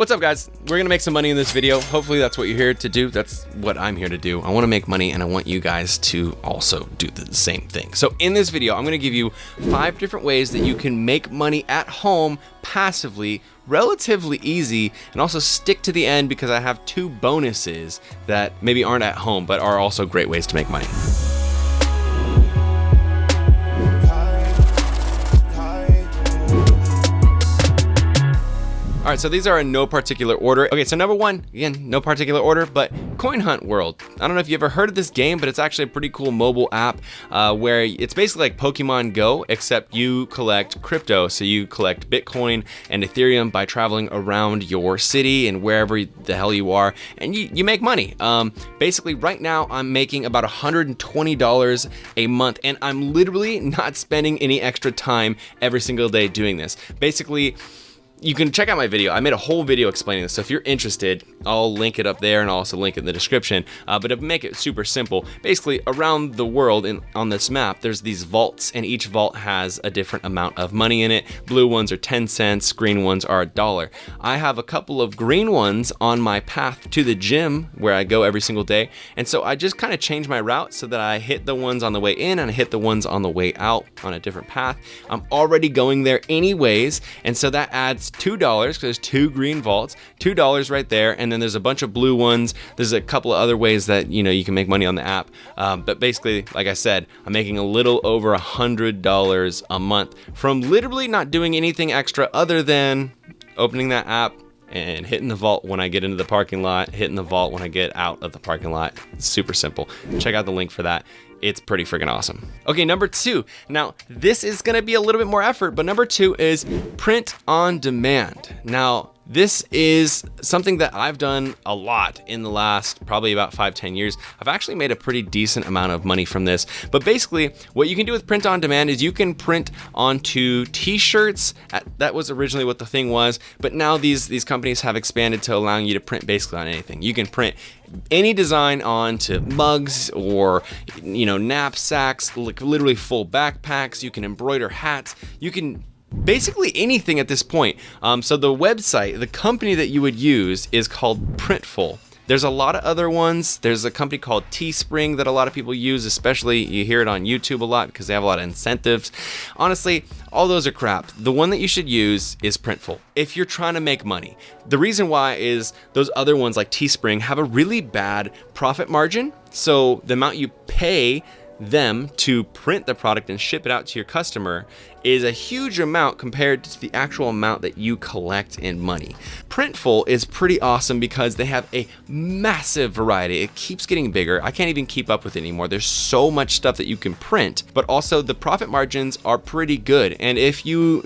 What's up, guys? We're gonna make some money in this video. Hopefully that's what you're here to do. That's what I'm here to do. I wanna make money and I want you guys to also do the same thing. So in this video, I'm gonna give you 5 different ways that you can make money at home passively, relatively easy, and also stick to the end because I have 2 bonuses that maybe aren't at home, but are also great ways to make money. All right, so these are in no particular order. Okay, so number 1, again, no particular order, but Coin Hunt World. I don't know if you ever heard of this game, but it's actually a pretty cool mobile app where it's basically like Pokemon Go, except you collect crypto. So you collect Bitcoin and Ethereum by traveling around your city and wherever the hell you are, and you make money. Basically, right now, I'm making about $120 a month, and I'm literally not spending any extra time every single day doing this. Basically, you can check out my video. I made a whole video explaining this, so if you're interested, I'll link it up there and I'll also link it in the description. But to make it super simple, basically around the world on this map, there's these vaults, and each vault has a different amount of money in it. Blue ones are 10 cents, green ones are $1. I have a couple of green ones on my path to the gym where I go every single day, and so I just kind of change my route so that I hit the ones on the way in and I hit the ones on the way out on a different path. I'm already going there anyways, and so that adds $2 because there's 2 green vaults, $2 right there, and then there's a bunch of blue ones. There's a couple of other ways that you can make money on the app, but basically, like I said, I'm making a little over $100 a month from literally not doing anything extra other than opening that app and hitting the vault when I get into the parking lot, hitting the vault when I get out of the parking lot. It's super simple. Check out the link for that. It's pretty freaking awesome. Okay, number 2. Now, this is gonna be a little bit more effort, but number 2 is print on demand. Now, this is something that I've done a lot in the last probably about 5-10 years. I've actually made a pretty decent amount of money from this. But basically, what you can do with print on demand is you can print onto t-shirts. That was originally what the thing was, but now these companies have expanded to allowing you to print basically on anything. You can print any design onto mugs or knapsacks, like literally full backpacks. You can embroider hats. You can basically anything at this point. So the website, the company that you would use is called Printful. There's a lot of other ones. There's a company called Teespring that a lot of people use, especially you hear it on YouTube a lot because they have a lot of incentives. Honestly, all those are crap. The one that you should use is Printful if you're trying to make money. The reason why is those other ones like Teespring have a really bad profit margin. So the amount you pay them to print the product and ship it out to your customer is a huge amount compared to the actual amount that you collect in money. Printful is pretty awesome because they have a massive variety. It keeps getting bigger. I can't even keep up with it anymore. There's so much stuff that you can print, but also the profit margins are pretty good. And if you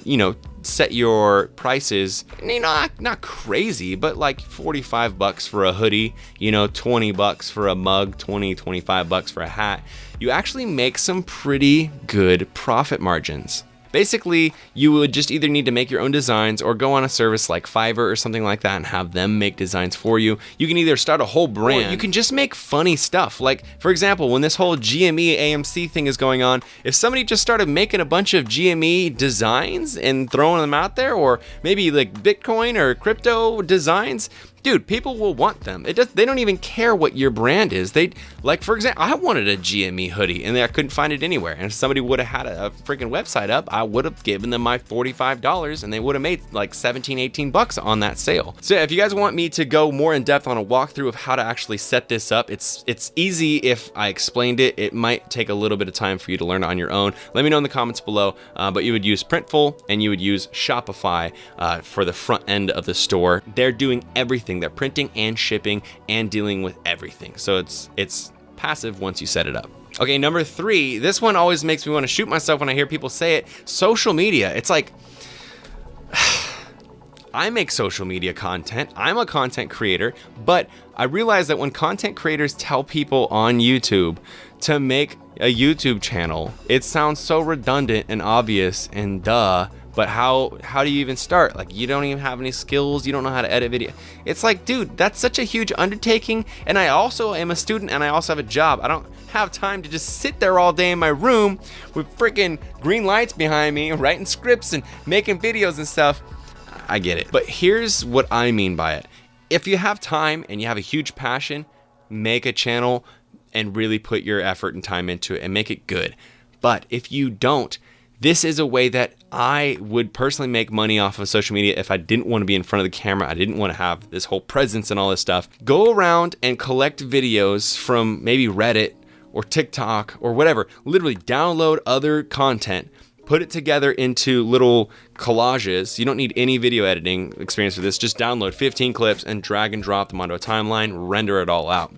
set your prices, not crazy, but like $45 for a hoodie, $20 for a mug, $25 for a hat, you actually make some pretty good profit margins. Basically, you would just either need to make your own designs or go on a service like Fiverr or something like that and have them make designs for you. You can either start a whole brand, or you can just make funny stuff. Like, for example, when this whole GME AMC thing is going on, if somebody just started making a bunch of GME designs and throwing them out there, or maybe like Bitcoin or crypto designs, dude, people will want them. They don't even care what your brand is. For example, I wanted a GME hoodie and I couldn't find it anywhere. And if somebody would have had a freaking website up, I would have given them my $45 and they would have made like 17, 18 bucks on that sale. So if you guys want me to go more in depth on a walkthrough of how to actually set this up, it's easy if I explained it. It might take a little bit of time for you to learn on your own. Let me know in the comments below, but you would use Printful and you would use Shopify for the front end of the store. They're doing everything. They're printing and shipping and dealing with everything. So it's passive once you set it up. Okay, number 3, this one always makes me want to shoot myself when I hear people say it. Social media. It's like, I make social media content. I'm a content creator, but I realize that when content creators tell people on YouTube to make a YouTube channel, it sounds so redundant and obvious and duh. But how do you even start? Like, you don't even have any skills. You don't know how to edit video. It's like, dude, that's such a huge undertaking. And I also am a student and I also have a job. I don't have time to just sit there all day in my room with freaking green lights behind me, writing scripts and making videos and stuff. I get it. But here's what I mean by it. If you have time and you have a huge passion, make a channel and really put your effort and time into it and make it good. But if you don't, this is a way that I would personally make money off of social media if I didn't want to be in front of the camera. I didn't want to have this whole presence and all this stuff. Go around and collect videos from maybe Reddit or TikTok or whatever. Literally download other content, put it together into little collages. You don't need any video editing experience for this. Just download 15 clips and drag and drop them onto a timeline, render it all out,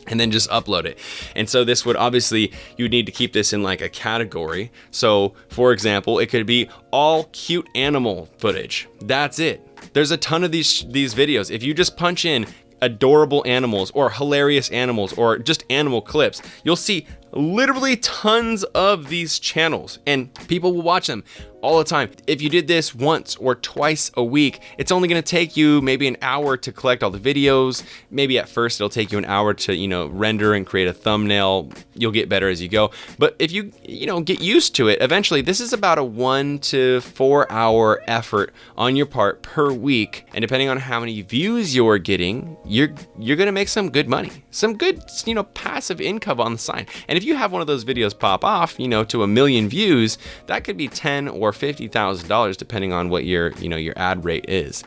and then just upload it. And so this would obviously, you would need to keep this in like a category. So for example, it could be all cute animal footage. That's it. There's a ton of these videos. If you just punch in adorable animals or hilarious animals or just animal clips, you'll see literally tons of these channels and people will watch them all the time. If you did this once or twice a week, it's only going to take you maybe an hour to collect all the videos. Maybe at first it'll take you an hour to, render and create a thumbnail. You'll get better as you go. But if you, get used to it, eventually this is about a 1 to 4 hour effort on your part per week. And depending on how many views you're getting, you're going to make some good money, some good, passive income on the side. And if you have one of those videos pop off, to 1 million views, that could be $10,000 or $50,000 depending on what your ad rate is.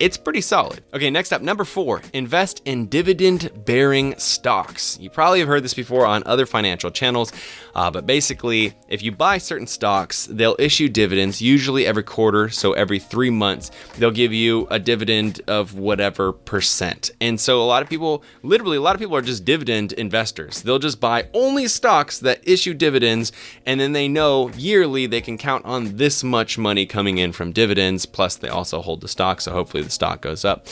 It's pretty solid. Okay, next up, number 4, invest in dividend-bearing stocks. You probably have heard this before on other financial channels, but basically, if you buy certain stocks, they'll issue dividends, usually every quarter, so every 3 months, they'll give you a dividend of whatever percent. And so a lot of people are just dividend investors. They'll just buy only stocks that issue dividends, and then they know yearly they can count on this much money coming in from dividends, plus they also hold the stock, so hopefully the stock goes up.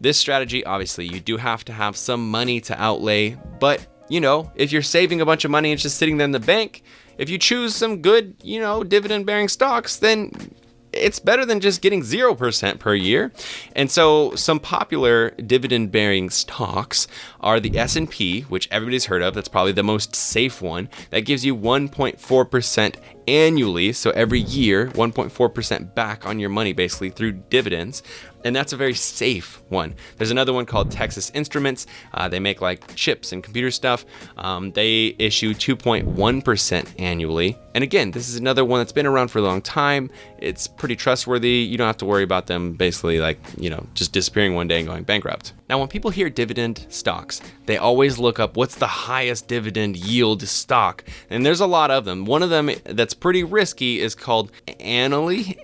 This strategy, obviously, you do have to have some money to outlay, but if you're saving a bunch of money and it's just sitting there in the bank, if you choose some good, dividend bearing stocks, then it's better than just getting 0% per year. And so some popular dividend bearing stocks are the S&P, which everybody's heard of. That's probably the most safe one. That gives you 1.4% annually. So every year, 1.4% back on your money, basically through dividends. And that's a very safe one. There's another one called Texas Instruments. They make like chips and computer stuff. They issue 2.1% annually. And again, this is another one that's been around for a long time. It's pretty trustworthy. You don't have to worry about them basically just disappearing one day and going bankrupt. Now, when people hear dividend stocks, they always look up what's the highest dividend yield stock. And there's a lot of them. One of them that's pretty risky is called Annaly.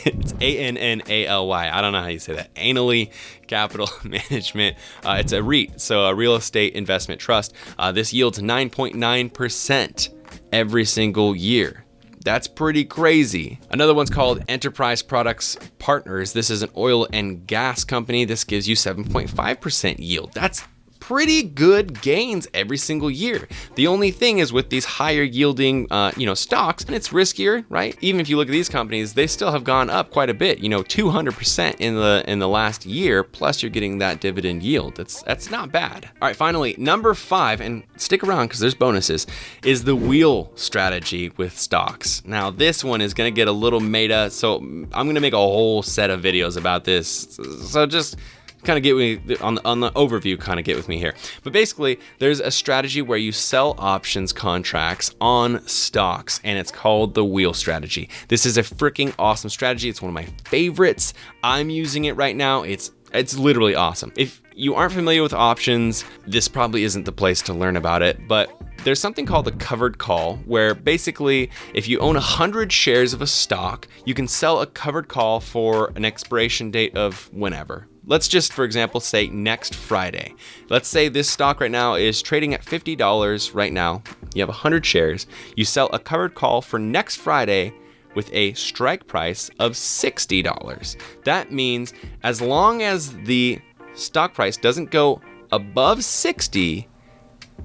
It's A-N-N-A-L-Y. I don't know how you say that. Annaly Capital Management. It's a REIT, so a real estate investment trust. This yields 9.9% every single year. That's pretty crazy. Another one's called Enterprise Products Partners. This is an oil and gas company. This gives you 7.5% yield. That's pretty good gains every single year. The only thing is with these higher yielding, stocks, and it's riskier, right? Even if you look at these companies, they still have gone up quite a bit, 200% in the last year, plus you're getting that dividend yield. That's not bad. All right, finally, number 5, and stick around because there's bonuses, is the wheel strategy with stocks. Now, this one is going to get a little meta, so I'm going to make a whole set of videos about this. So just kind of get me on the overview, kind of get with me here. But basically, there's a strategy where you sell options contracts on stocks, and it's called the wheel strategy. This is a freaking awesome strategy. It's one of my favorites. I'm using it right now. It's literally awesome. If you aren't familiar with options, this probably isn't the place to learn about it, but there's something called a covered call, where basically if you own 100 shares of a stock, you can sell a covered call for an expiration date of whenever. Let's just, for example, say next Friday. Let's say this stock right now is trading at $50 right now. You have 100 shares. You sell a covered call for next Friday with a strike price of $60. That means as long as the stock price doesn't go above 60,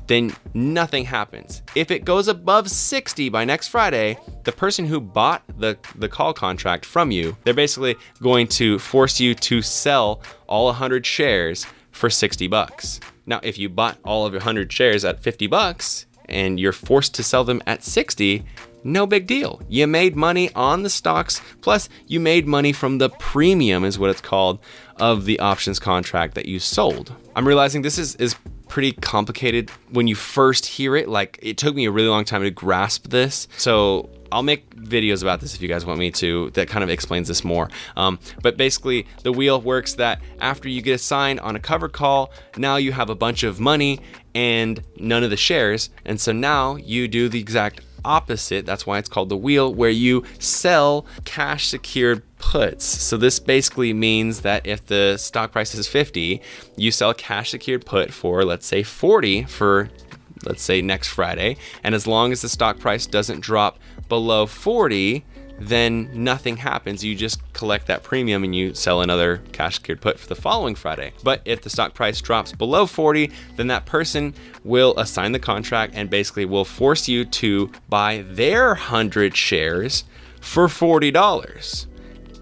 then nothing happens. If it goes above 60 by next Friday, the person who bought the call contract from you, they're basically going to force you to sell all 100 shares for $60. Now, if you bought all of your 100 shares at $50 and you're forced to sell them at 60, no big deal. You made money on the stocks, plus you made money from the premium, is what it's called, of the options contract that you sold. I'm realizing this is pretty complicated when you first hear it. Like, it took me a really long time to grasp this. So I'll make videos about this if you guys want me to, that kind of explains this more. But basically, the wheel works that after you get assigned on a covered call, now you have a bunch of money and none of the shares. And so now you do the exact opposite. That's why it's called the wheel, where you sell cash secured puts. So this basically means that if the stock price is 50, you sell a cash secured put for, let's say, 40 for, let's say, next Friday. And as long as the stock price doesn't drop below 40, then nothing happens. You just collect that premium and you sell another cash secured put for the following Friday. But if the stock price drops below 40, then that person will assign the contract and basically will force you to buy their 100 shares for $40.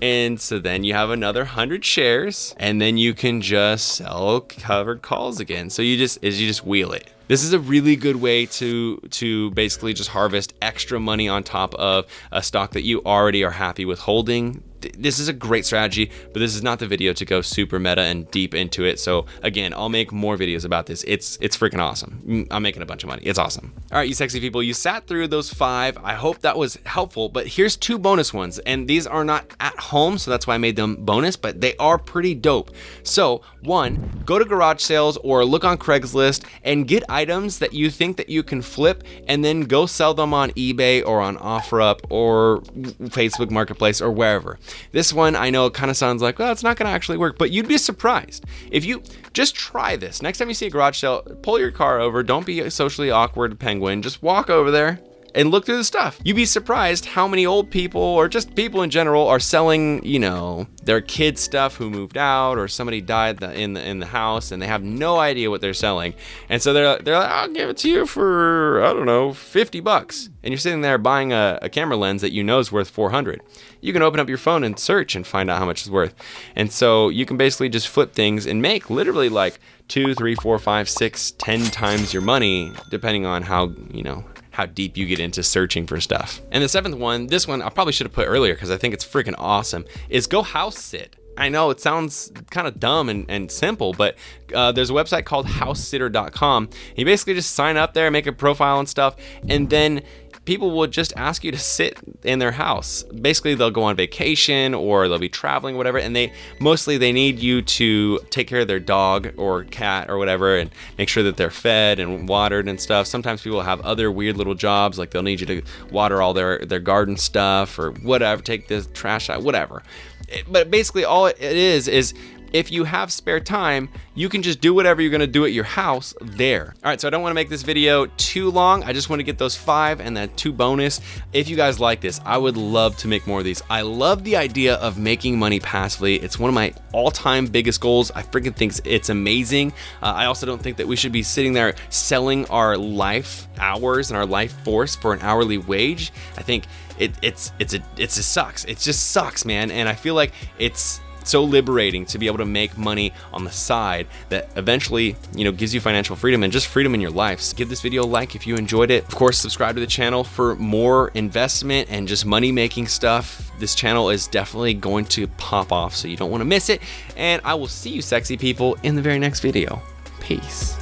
And so then you have another 100 shares, and then you can just sell covered calls again. So you just wheel it. This is a really good way to basically just harvest extra money on top of a stock that you already are happy with holding. This is a great strategy, but this is not the video to go super meta and deep into it. So again, I'll make more videos about this. It's freaking awesome. I'm making a bunch of money. It's awesome. All right, you sexy people, you sat through those 5. I hope that was helpful, but here's 2 bonus ones. And these are not at home, so that's why I made them bonus, but they are pretty dope. So 1, go to garage sales or look on Craigslist and get items that you think that you can flip, and then go sell them on eBay or on OfferUp or Facebook Marketplace or wherever. This one, I know it kind of sounds like, well, it's not going to actually work, but you'd be surprised. If you just try this, next time you see a garage sale, pull your car over, don't be a socially awkward penguin, just walk over there and look through the stuff. You'd be surprised how many old people, or just people in general, are selling, you know, their kids' stuff who moved out, or somebody died in the house and they have no idea what they're selling. And so they're like, I'll give it to you for, I don't know, $50. And you're sitting there buying a camera lens that you know is worth $400. You can open up your phone and search and find out how much it's worth. And so you can basically just flip things and make literally like 2, 3, 4, 5, 6, 10 times your money, depending on how, you know, how deep you get into searching for stuff. And the 7th one, this one I probably should have put earlier because I think it's freaking awesome, is go house sit. I know it sounds kind of dumb and simple, but there's a website called housesitter.com. You basically just sign up there, make a profile and stuff, and then people will just ask you to sit in their house. Basically, they'll go on vacation or they'll be traveling, whatever, and they need you to take care of their dog or cat or whatever and make sure that they're fed and watered and stuff. Sometimes people have other weird little jobs, like they'll need you to water all their garden stuff or whatever, take the trash out, whatever. But basically all it is if you have spare time, you can just do whatever you're gonna do at your house there. All right, so I don't wanna make this video too long. I just wanna get those 5 and then 2 bonus. If you guys like this, I would love to make more of these. I love the idea of making money passively. It's one of my all-time biggest goals. I freaking think it's amazing. I also don't think that we should be sitting there selling our life hours and our life force for an hourly wage. I think it just sucks. It just sucks, man. And I feel like it's so liberating to be able to make money on the side that eventually, you know, gives you financial freedom and just freedom in your life. So give this video a like if you enjoyed it. Of course, subscribe to the channel for more investment and just money making stuff. This channel is definitely going to pop off, so you don't want to miss it. And I will see you sexy people in the very next video. Peace.